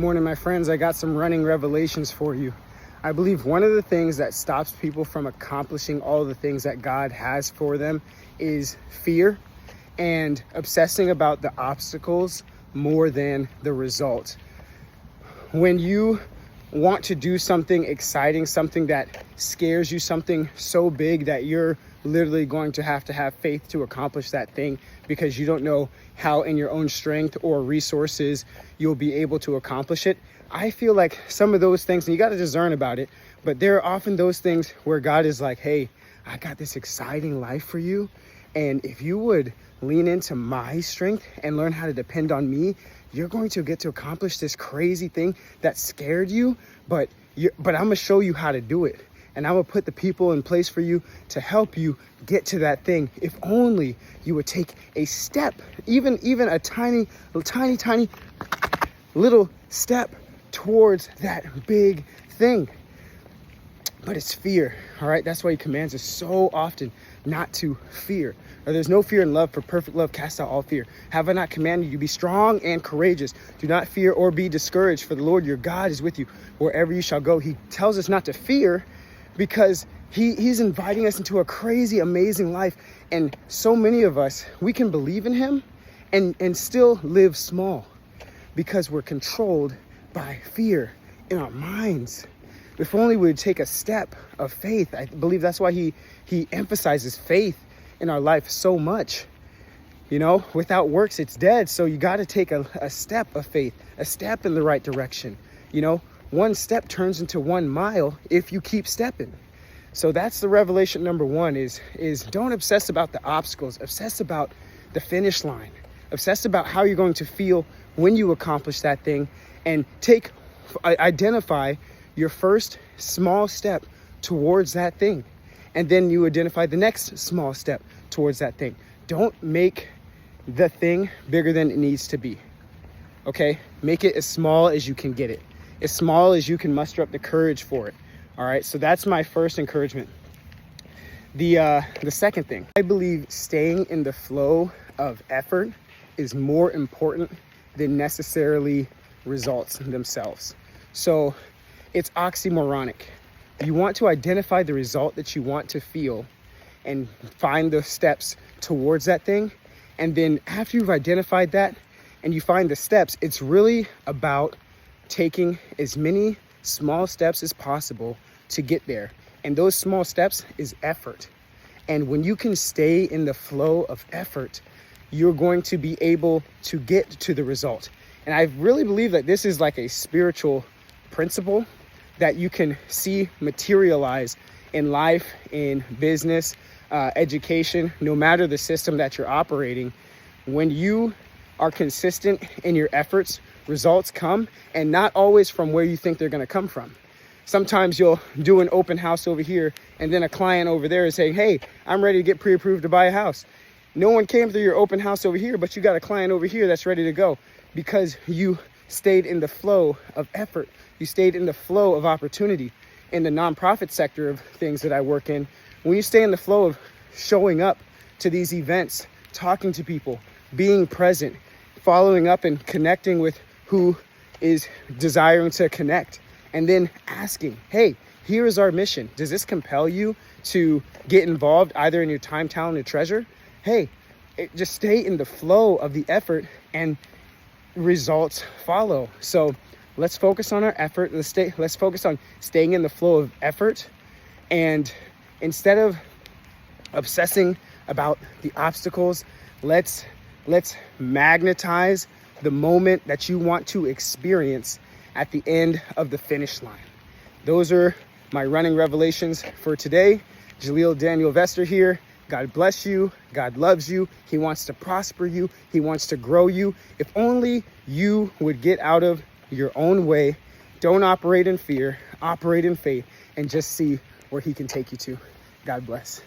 Morning, my friends. I got some running revelations for you. I believe one of the things that stops people from accomplishing all the things that God has for them is fear and obsessing about the obstacles more than the result. When you want to do something exciting, something that scares you, something so big that you're literally going to have faith to accomplish that thing because you don't know how in your own strength or resources you'll be able to accomplish it. I feel like some of those things, and you got to discern about it, but there are often those things where God is like, hey, I got this exciting life for you. And if you would lean into my strength and learn how to depend on me, you're going to get to accomplish this crazy thing that scared you, but I'm gonna show you how to do it. And I'm gonna put the people in place for you to help you get to that thing. If only you would take a step, even a tiny little step towards that big thing. But it's fear, all right? That's why he commands us so often not to fear. Or there's no fear in love, for perfect love casts out all fear. Have I not commanded you to be strong and courageous? Do not fear or be discouraged, for the Lord your God is with you wherever you shall go. He tells us not to fear because he's inviting us into a crazy, amazing life. And so many of us, we can believe in him and still live small because we're controlled by fear in our minds. If only we would take a step of faith. I believe that's why he emphasizes faith in our life so much. You know, without works, it's dead. So you got to take a step of faith, a step in the right direction. You know, one step turns into 1 mile if you keep stepping. So that's the revelation number one is don't obsess about the obstacles. Obsess about the finish line. Obsess about how you're going to feel when you accomplish that thing, and identify your first small step towards that thing. And then you identify the next small step towards that thing. Don't make the thing bigger than it needs to be. Okay? Make it as small as you can get it. As small as you can muster up the courage for it. All right? So that's my first encouragement. The second thing, I believe staying in the flow of effort is more important than necessarily results themselves. So it's oxymoronic. You want to identify the result that you want to feel and find the steps towards that thing. And then after you've identified that and you find the steps, it's really about taking as many small steps as possible to get there. And those small steps is effort. And when you can stay in the flow of effort, you're going to be able to get to the result. And I really believe that this is like a spiritual principle that you can see materialize in life, in business, education, no matter the system that you're operating. When you are consistent in your efforts, results come, and not always from where you think they're going to come from. Sometimes you'll do an open house over here, and then a client over there is saying, hey, I'm ready to get pre-approved to buy a house. No one came through your open house over here, but you got a client over here that's ready to go because you stayed in the flow of effort. You stayed in the flow of opportunity. In the nonprofit sector of things that I work in, when you stay in the flow of showing up to these events, talking to people, being present, following up and connecting with who is desiring to connect, and then asking, hey, here is our mission. Does this compel you to get involved either in your time, talent, or treasure? Hey, just stay in the flow of the effort and results follow. So let's focus on our effort. Let's focus on staying in the flow of effort. And instead of obsessing about the obstacles, let's magnetize the moment that you want to experience at the end of the finish line. Those are my running revelations for today. Jahleel Daniel Vester here. God bless you. God loves you. He wants to prosper you. He wants to grow you. If only you would get out of your own way, don't operate in fear, operate in faith, and just see where he can take you to. God bless.